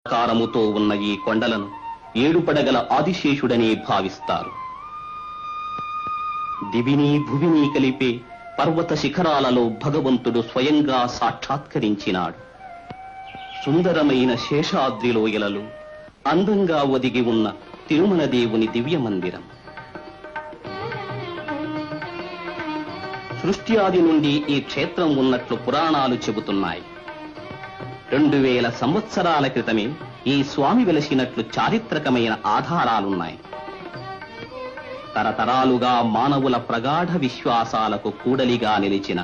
ఆకారముతో ఉన్న ఈ కొండలను ఏడుపడగల ఆదిశేషుడనే భావిస్తారు. దివిని భువిని కలిపే పర్వత శిఖరాలలో భగవంతుడు స్వయంగా సాక్షాత్కరించినాడు. సుందరమైన శేషాద్రి లోయలలో అందంగా ఒదిగి ఉన్న తిరుమల దేవుని దివ్య మందిరం. సృష్టి ఆది నుండి ఈ క్షేత్రం ఉన్నట్లు పురాణాలు చెబుతున్నాయి. 2000 సంవత్సరాల క్రితమే ఈ స్వామి వెలసినట్లు చారిత్రకమైన ఆధారాలున్నాయి. తరతరాలుగా మానవుల ప్రగాఢ విశ్వాసాలకు కూడలిగా నిలిచిన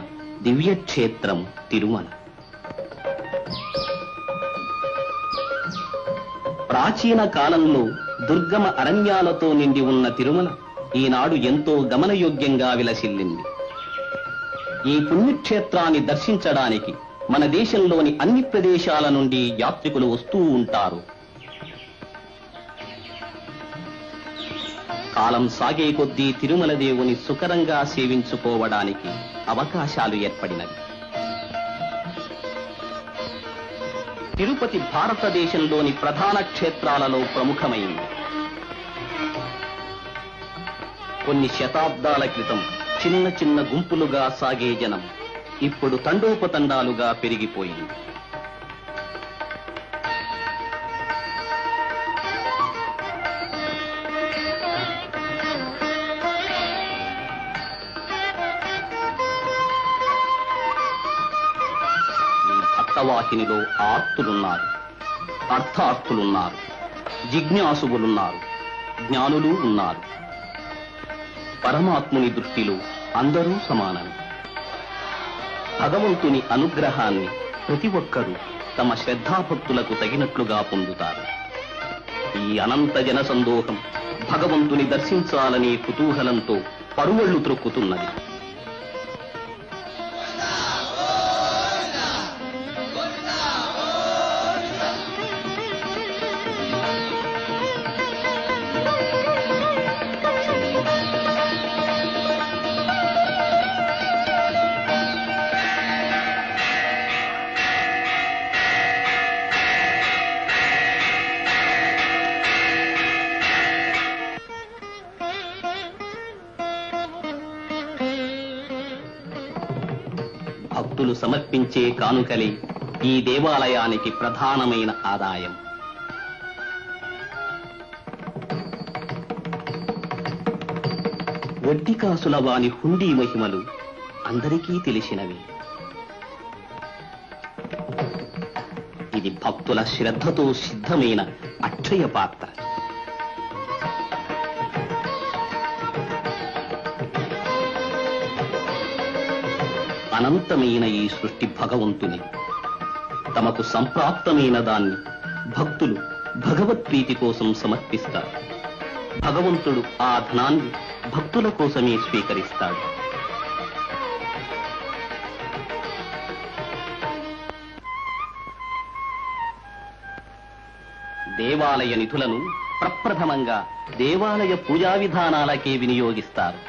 దివ్యక్షేత్రం తిరుమల. ప్రాచీన కాలంలో దుర్గమ అరణ్యాలతో నిండి ఉన్న తిరుమల ఈనాడు ఎంతో గమనయోగ్యంగా విలసిల్లింది. ఈ పుణ్యక్షేత్రాన్ని దర్శించడానికి మన దేశంలోని అన్ని ప్రదేశాల నుండి యాత్రికులు వస్తూ ఉంటారు. కాలం సాగే కొద్దీ తిరుమల దేవుని సుకరంగా సేవించుకోవడానికి అవకాశాలు ఏర్పడినవి. తిరుపతి భారతదేశంలోని ప్రధాన క్షేత్రాలలో ప్రముఖమైంది. కొన్ని శతాబ్దాల క్రితం చిన్న చిన్న గుంపులుగా సాగే జనం ఇప్పుడు తండోపతండాలుగా పెరిగిపోయింది. ఈ భక్తవాహినిలో ఆర్తులున్నారు, అర్థార్థులున్నారు, జిజ్ఞాసువులున్నారు, జ్ఞానులు ఉన్నారు. పరమాత్ముని దృష్టిలో అందరూ సమానమే. భగవంతుని అనుగ్రహాన్ని ప్రతి ఒక్కరూ తమ శ్రద్ధాభక్తులకు తగినట్లుగా పొందుతారు. ఈ అనంత జనసందోహం భగవంతుని దర్శించాలనే కుతూహలంతో పరువళ్లు త్రొక్కుతున్నది. భక్తులు సమర్పించే కానుకలే ఈ దేవాలయానికి ప్రధానమైన ఆదాయం. వడ్డీ కాసుల వాని హుండీ మహిమలు అందరికీ తెలిసినవి. ఇది భక్తుల శ్రద్ధతో సిద్ధమైన అక్షయ పాత్ర. అనంతమైన ఈ సృష్టి భగవంతుని. తమకు సంప్రాప్తమైన దాన్ని భక్తులు భగవత్ప్రీతి కోసం సమర్పిస్తారు. భగవంతుడు ఆ ధనాన్ని భక్తుల కోసమే స్వీకరిస్తాడు. దేవాలయ నిధులను ప్రప్రథమంగా దేవాలయ పూజా విధానాలకే వినియోగిస్తారు.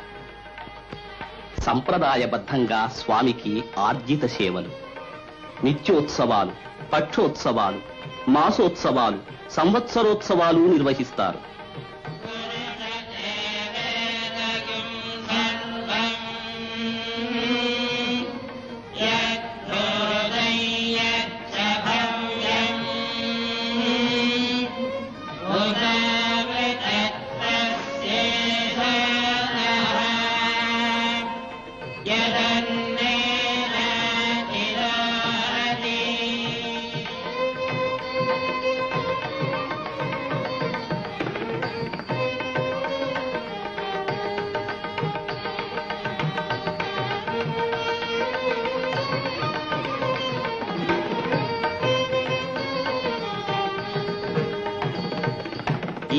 సంప్రదాయబద్ధంగా స్వామికి ఆర్జిత సేవలు, నిత్యోత్సవాలు, పక్షోత్సవాలు, మాసోత్సవాలు, సంవత్సరోత్సవాలు నిర్వహిస్తారు.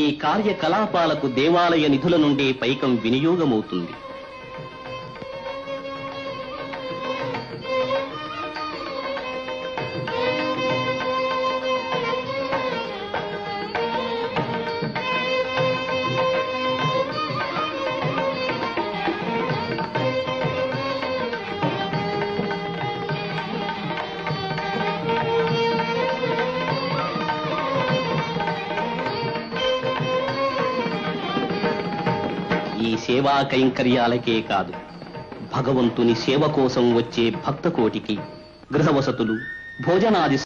ఈ కార్యకలాపాలకు దేవాలయ నిధుల నుండే పైకం వినియోగమవుతుంది. ఈ సేవా కైంకర్యాలకే కాదు, భగవంతుని సేవ కోసం వచ్చే భక్త కోటికి గృహవసతులు, భోజనాది